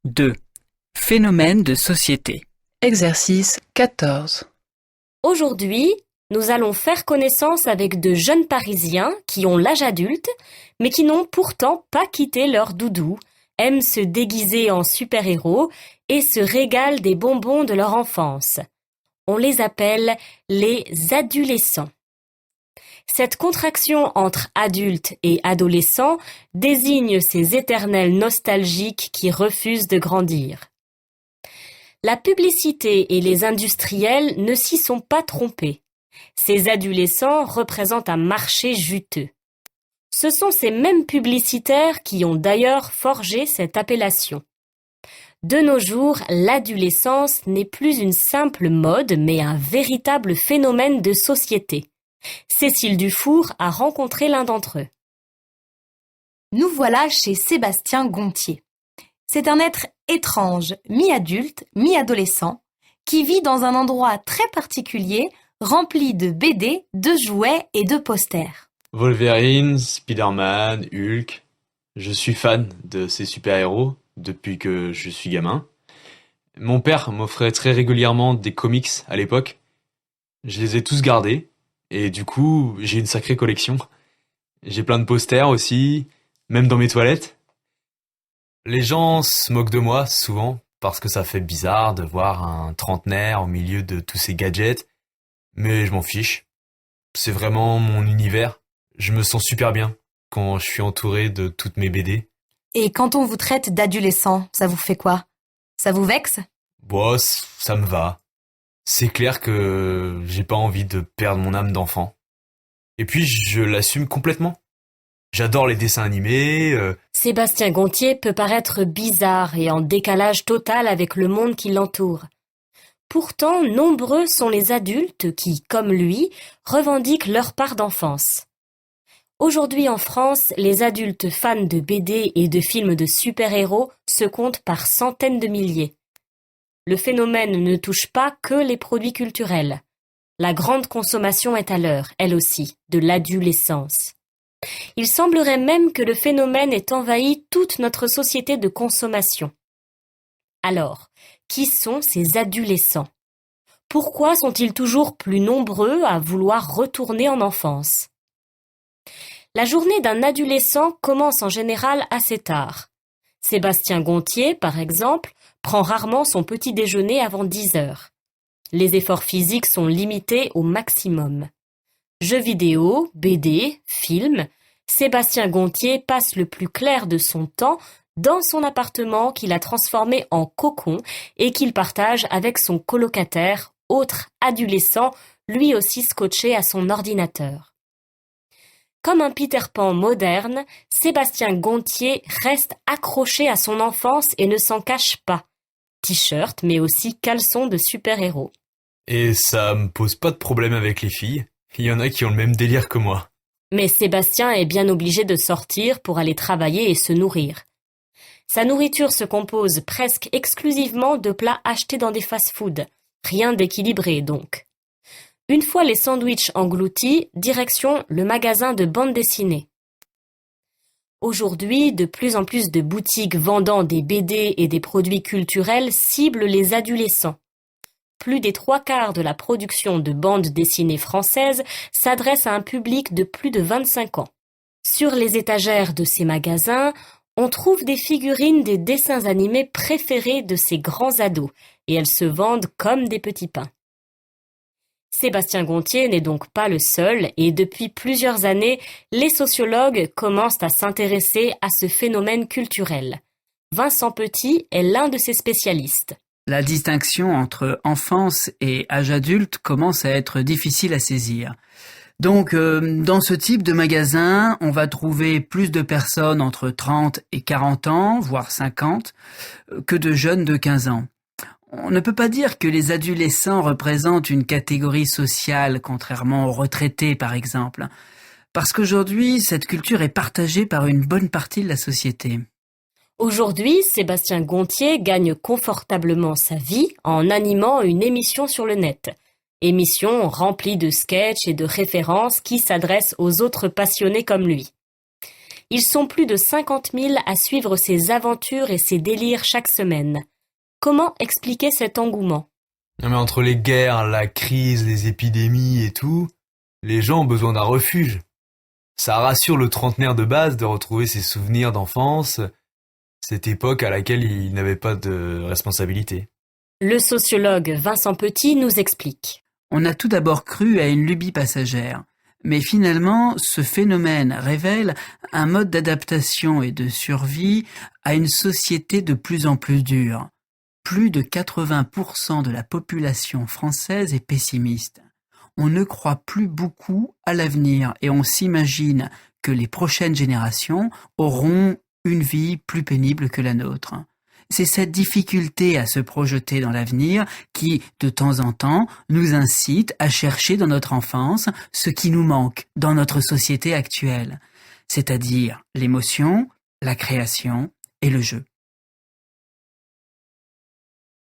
2. Phénomènes de société. Exercice 14. Aujourd'hui, nous allons faire connaissance avec de jeunes Parisiens qui ont l'âge adulte, mais qui n'ont pourtant pas quitté leur doudou, aiment se déguiser en super-héros et se régalent des bonbons de leur enfance. On les appelle les adolescents. Cette contraction entre adultes et adolescents désigne ces éternels nostalgiques qui refusent de grandir. La publicité et les industriels ne s'y sont pas trompés. Ces adolescents représentent un marché juteux. Ce sont ces mêmes publicitaires qui ont d'ailleurs forgé cette appellation. De nos jours, l'adolescence n'est plus une simple mode, mais un véritable phénomène de société. Cécile Dufour a rencontré l'un d'entre eux. Nous voilà chez Sébastien Gontier. C'est un être étrange, mi-adulte, mi-adolescent, qui vit dans un endroit très particulier, rempli de BD, de jouets et de posters. Wolverine, Spider-Man, Hulk. Je suis fan de ces super-héros depuis que je suis gamin. Mon père m'offrait très régulièrement des comics à l'époque. Je les ai tous gardés et du coup, j'ai une sacrée collection. J'ai plein de posters aussi, même dans mes toilettes. Les gens se moquent de moi souvent parce que ça fait bizarre de voir un trentenaire au milieu de tous ces gadgets, mais je m'en fiche. C'est vraiment mon univers. Je me sens super bien quand je suis entouré de toutes mes BD. Et quand on vous traite d'adolescent, ça vous fait quoi? Ça vous vexe? Bon, ça me va. C'est clair que j'ai pas envie de perdre mon âme d'enfant. Et puis je l'assume complètement. J'adore les dessins animés. Sébastien Gontier peut paraître bizarre et en décalage total avec le monde qui l'entoure. Pourtant, nombreux sont les adultes qui, comme lui, revendiquent leur part d'enfance. Aujourd'hui en France, les adultes fans de BD et de films de super-héros se comptent par centaines de milliers. Le phénomène ne touche pas que les produits culturels. La grande consommation est à l'heure, elle aussi, de l'adolescence. Il semblerait même que le phénomène ait envahi toute notre société de consommation. Alors, qui sont ces adolescents? Pourquoi sont-ils toujours plus nombreux à vouloir retourner en enfance? La journée d'un adolescent commence en général assez tard. Sébastien Gontier, par exemple, prend rarement son petit déjeuner avant 10 heures. Les efforts physiques sont limités au maximum. Jeux vidéo, BD, films, Sébastien Gontier passe le plus clair de son temps dans son appartement qu'il a transformé en cocon et qu'il partage avec son colocataire, autre adolescent, lui aussi scotché à son ordinateur. Comme un Peter Pan moderne, Sébastien Gontier reste accroché à son enfance et ne s'en cache pas. T-shirt, mais aussi caleçon de super-héros. Et ça me pose pas de problème avec les filles. Il y en a qui ont le même délire que moi. Mais Sébastien est bien obligé de sortir pour aller travailler et se nourrir. Sa nourriture se compose presque exclusivement de plats achetés dans des fast-foods. Rien d'équilibré donc. Une fois les sandwichs engloutis, direction le magasin de bande dessinée. Aujourd'hui, de plus en plus de boutiques vendant des BD et des produits culturels ciblent les adolescents. Plus des 3/4 de la production de bandes dessinées françaises s'adresse à un public de plus de 25 ans. Sur les étagères de ces magasins, on trouve des figurines des dessins animés préférés de ces grands ados, et elles se vendent comme des petits pains. Sébastien Gontier n'est donc pas le seul, et depuis plusieurs années, les sociologues commencent à s'intéresser à ce phénomène culturel. Vincent Petit est l'un de ses spécialistes. La distinction entre enfance et âge adulte commence à être difficile à saisir. Donc, dans ce type de magasin, on va trouver plus de personnes entre 30 et 40 ans, voire 50, que de jeunes de 15 ans. On ne peut pas dire que les adolescents représentent une catégorie sociale, contrairement aux retraités par exemple, parce qu'aujourd'hui, cette culture est partagée par une bonne partie de la société. Aujourd'hui, Sébastien Gontier gagne confortablement sa vie en animant une émission sur le net. Émission remplie de sketchs et de références qui s'adressent aux autres passionnés comme lui. Ils sont plus de 50 000 à suivre ses aventures et ses délires chaque semaine. Comment expliquer cet engouement? Non mais entre les guerres, la crise, les épidémies et tout, les gens ont besoin d'un refuge. Ça rassure le trentenaire de base de retrouver ses souvenirs d'enfance, cette époque à laquelle il n'avait pas de responsabilité. Le sociologue Vincent Petit nous explique. On a tout d'abord cru à une lubie passagère, mais finalement, ce phénomène révèle un mode d'adaptation et de survie à une société de plus en plus dure. Plus de 80% de la population française est pessimiste. On ne croit plus beaucoup à l'avenir et on s'imagine que les prochaines générations auront une vie plus pénible que la nôtre. C'est cette difficulté à se projeter dans l'avenir qui, de temps en temps, nous incite à chercher dans notre enfance ce qui nous manque dans notre société actuelle, c'est-à-dire l'émotion, la création et le jeu.